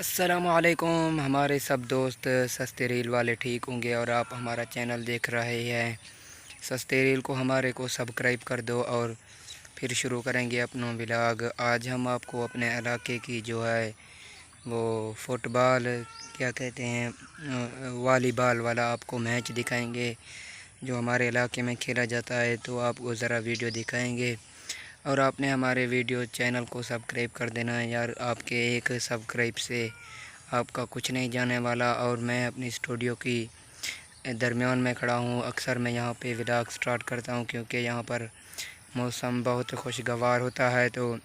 अस्सलामुअलैकुम हमारे सब दोस्त सस्ते रील वाले ठीक होंगे और आप हमारा चैनल देख रहे हैं। सस्ते रील को हमारे को सब्सक्राइब कर दो और फिर शुरू करेंगे अपना व्लॉग। आज हम आपको अपने इलाके की जो है वो फुटबॉल क्या कहते हैं वॉलीबॉल वाला आपको मैच दिखाएंगे जो हमारे इलाके में खेला जाता है, तो आपको ज़रा वीडियो दिखाएंगे। और आपने हमारे वीडियो चैनल को सब्सक्राइब कर देना है यार, आपके एक सब्सक्राइब से आपका कुछ नहीं जाने वाला। और मैं अपनी स्टूडियो की दरमियान में खड़ा हूँ। अक्सर मैं यहाँ पे व्लॉग स्टार्ट करता हूँ क्योंकि यहाँ पर मौसम बहुत खुशगवार होता है। तो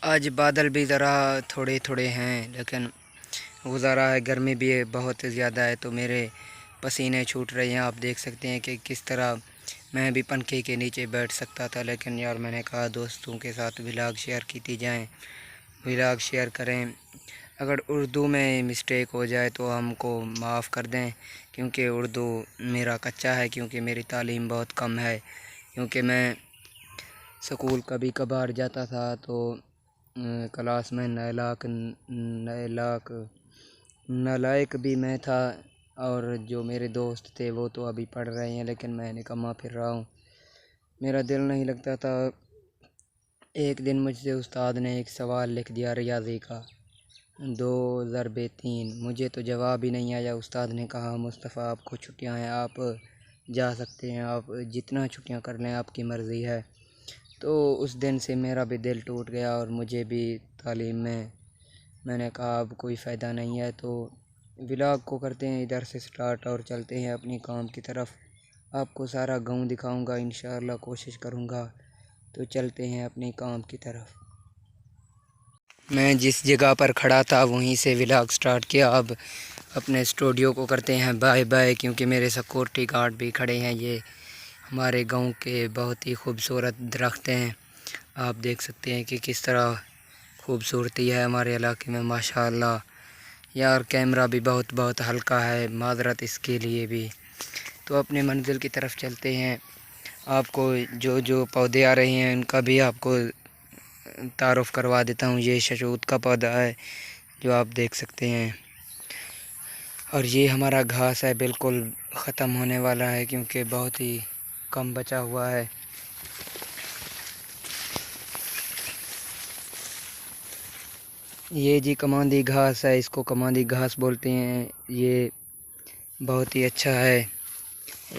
आज बादल भी ज़रा थोड़े थोड़े हैं लेकिन गुजारा है, गर्मी भी बहुत ज़्यादा है तो मेरे पसीने छूट रहे हैं। आप देख सकते हैं कि किस तरह मैं भी पंखे के नीचे बैठ सकता था, लेकिन यार मैंने कहा दोस्तों के साथ व्लॉग शेयर की जाएँ, व्लॉग शेयर करें। अगर उर्दू में मिस्टेक हो जाए तो हमको माफ़ कर दें क्योंकि उर्दू मेरा कच्चा है, क्योंकि मेरी तालीम बहुत कम है। क्योंकि मैं स्कूल कभी कभार जाता था तो क्लास में नालायक भी मैं था, और जो मेरे दोस्त थे वो तो अभी पढ़ रहे हैं लेकिन मैं निकम्मा फिर रहा हूँ। मेरा दिल नहीं लगता था। एक दिन मुझसे उस्ताद ने एक सवाल लिख दिया रियाज़ी का, 2 ज़रबे 3। मुझे तो जवाब ही नहीं आया। उस्ताद ने कहा मुस्तफ़ा आपको छुट्टियां हैं, आप जा सकते हैं, आप जितना छुट्टियां कर लें आपकी मर्ज़ी है। तो उस दिन से मेरा भी दिल टूट गया और मुझे भी तालीम में मैंने कहा अब कोई फ़ायदा नहीं है। तो व्लॉग को करते हैं इधर से स्टार्ट और चलते हैं अपनी काम की तरफ। आपको सारा गांव दिखाऊंगा इंशाअल्लाह, कोशिश करूंगा। तो चलते हैं अपनी काम की तरफ। मैं जिस जगह पर खड़ा था वहीं से व्लॉग स्टार्ट किया। अब अपने स्टूडियो को करते हैं बाय बाय क्योंकि मेरे सिक्योरिटी गार्ड भी खड़े हैं। ये हमारे गांव के बहुत ही खूबसूरत दरख्त हैं। आप देख सकते हैं कि किस तरह खूबसूरती है हमारे इलाके में माशाअल्लाह। यार कैमरा भी बहुत हल्का है, माज़रत इसके लिए भी। तो अपने मंजिल की तरफ चलते हैं। आपको जो जो पौधे आ रहे हैं उनका भी आपको तारुफ़ करवा देता हूँ। ये शहतूत का पौधा है जो आप देख सकते हैं, और ये हमारा घास है बिल्कुल ख़त्म होने वाला है क्योंकि बहुत ही कम बचा हुआ है। ये जी कमांदी घास है, इसको कमांदी घास बोलते हैं। ये बहुत ही अच्छा है।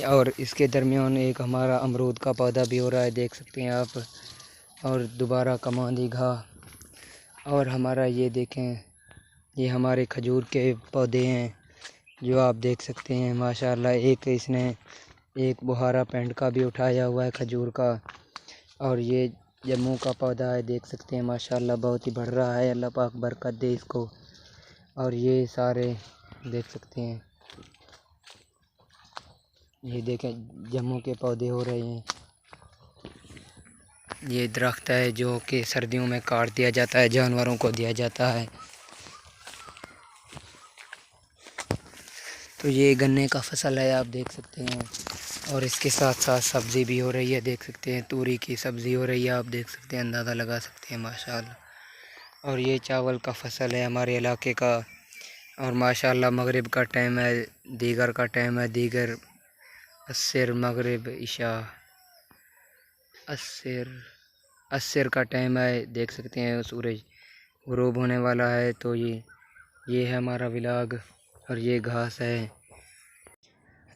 और इसके दरमियान एक हमारा अमरूद का पौधा भी हो रहा है, देख सकते हैं आप। और दोबारा कमांदी घास। और हमारा ये देखें, ये हमारे खजूर के पौधे हैं जो आप देख सकते हैं माशाल्लाह। एक इसने एक बुहारा पेंट का भी उठाया हुआ है खजूर का। और ये जम्मू का पौधा है, देख सकते हैं माशाल्लाह बहुत ही बढ़ रहा है। अल्लाह पाक बरकत दे इसको। और ये सारे देख सकते हैं, ये देखें जम्मू के पौधे हो रहे हैं। ये दरख्त है जो कि सर्दियों में काट दिया जाता है, जानवरों को दिया जाता है। तो ये गन्ने का फसल है, आप देख सकते हैं। और इसके साथ साथ सब्ज़ी भी हो रही है, देख सकते हैं तूरी की सब्ज़ी हो रही है, आप देख सकते हैं, अंदाज़ा लगा सकते हैं माशाल्लाह। और ये चावल का फसल है हमारे इलाके का। और माशाल्लाह मगरिब का टाइम है, दीगर का टाइम है, दीगर अस्सर मगरिब इशा अस्सर का टाइम है, देख सकते हैं सूरज ग़ुरूब होने वाला है। तो ये है हमारा व्लॉग और ये घास है।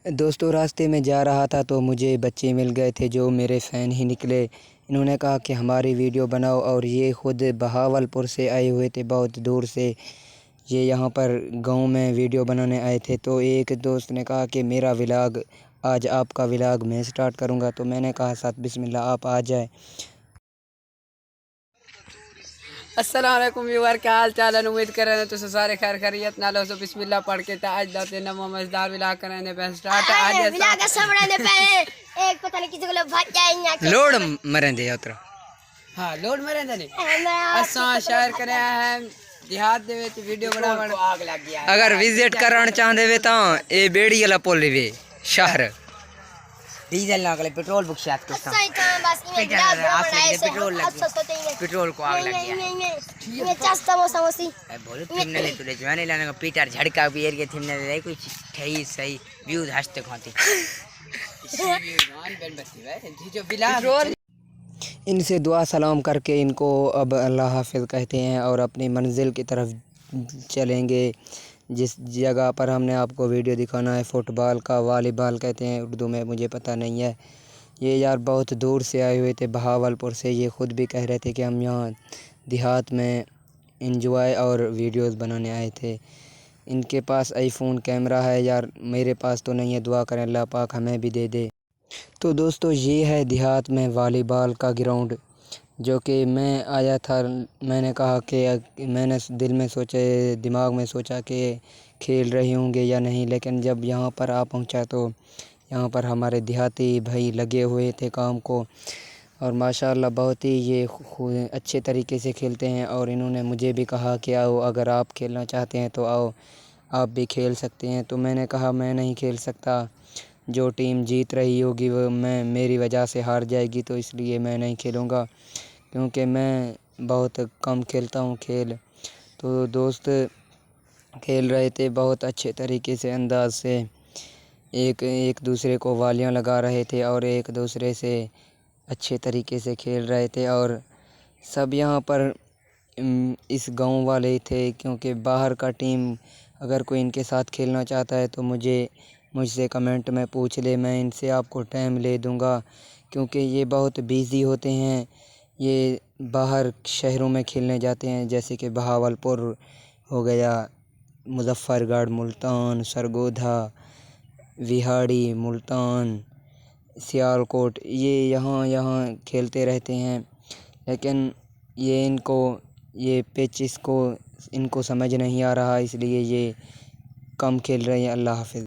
दोस्तों रास्ते में जा रहा था तो मुझे बच्चे मिल गए थे जो मेरे फ़ैन ही निकले। इन्होंने कहा कि हमारी वीडियो बनाओ, और ये ख़ुद बहावलपुर से आए हुए थे, बहुत दूर से। ये यहाँ पर गांव में वीडियो बनाने आए थे। तो एक दोस्त ने कहा कि मेरा व्लॉग, आज आपका व्लॉग मैं स्टार्ट करूँगा। तो मैंने कहा साथ बिस्मिल्लाह आप आ जाए। अस्सलाम वालेकुम व्यूअर, क्या हाल चाल है। उम्मीद कर रहे हैं तो सारे खैर खैरियत नालो सो बिस्मिल्लाह पढ़ के आज दाते नमो मजदार व्लॉग करने पे स्टार्ट आज व्लॉग समझने पे एक पता नहीं किसी को भाग जाएंगे लोड मरेंदे उतरा। हां लोड मरेंदे नहीं असा शेयर करे हैं देहात दे विच वीडियो बना आग लग गया। अगर विजिट करना चाहते वे तो ये बेड़ी वाला पुल वे शहर डीजल ना गले पेट्रोल बुक शायद कुछ था पेट्रोल लग पेट्रोल को आग लग गया बोलो थिमने ले तुले जवाने लाने का पीटर झड़का भी एरिया थिमने ले कोई सही सही व्यू हंसते खाते इनसे दुआ सलाम करके इनको अब अल्लाह हाफ़िज़ कहते हैं और अपनी मंजिल की तरफ चलेंगे। जिस जगह पर हमने आपको वीडियो दिखाना है फ़ुटबॉल का, वॉलीबॉल कहते हैं उर्दू में, मुझे पता नहीं है। ये यार बहुत दूर से आए हुए थे बहावलपुर से। ये ख़ुद भी कह रहे थे कि हम यहाँ देहात में इंजॉय और वीडियोस बनाने आए थे। इनके पास आईफोन कैमरा है यार, मेरे पास तो नहीं है। दुआ करें अल्लाह पाक हमें भी दे दे। तो दोस्तों ये है देहात में वॉलीबॉल का ग्राउंड जो कि मैं आया था। मैंने कहा कि मैंने दिमाग में सोचा कि खेल रहे होंगे या नहीं, लेकिन जब यहाँ पर आ पहुँचा तो यहाँ पर हमारे देहाती भाई लगे हुए थे काम को और माशाल्लाह बहुत ही ये अच्छे तरीके से खेलते हैं। और इन्होंने मुझे भी कहा कि आओ, अगर आप खेलना चाहते हैं तो आओ, आप भी खेल सकते हैं। तो मैंने कहा मैं नहीं खेल सकता, जो टीम जीत रही होगी वो मेरी वजह से हार जाएगी, तो इसलिए मैं नहीं खेलूँगा क्योंकि मैं बहुत कम खेलता हूँ खेल। तो दोस्त खेल रहे थे बहुत अच्छे तरीके से, अंदाज से एक दूसरे को वालियाँ लगा रहे थे और एक दूसरे से अच्छे तरीके से खेल रहे थे। और सब यहाँ पर इस गांव वाले थे, क्योंकि बाहर का टीम अगर कोई इनके साथ खेलना चाहता है तो मुझसे कमेंट में पूछ ले, मैं इनसे आपको टाइम ले दूंगा, क्योंकि ये बहुत बिज़ी होते हैं। ये बाहर शहरों में खेलने जाते हैं, जैसे कि बहावलपुर हो गया, मुजफ्फरगढ़, मुल्तान, सरगोधा, विहाड़ी, मुल्तान, सियालकोट, ये यहाँ खेलते रहते हैं। लेकिन ये पिच इनको समझ नहीं आ रहा, इसलिए ये कम खेल रहे हैं। अल्लाह हाफ़िज़।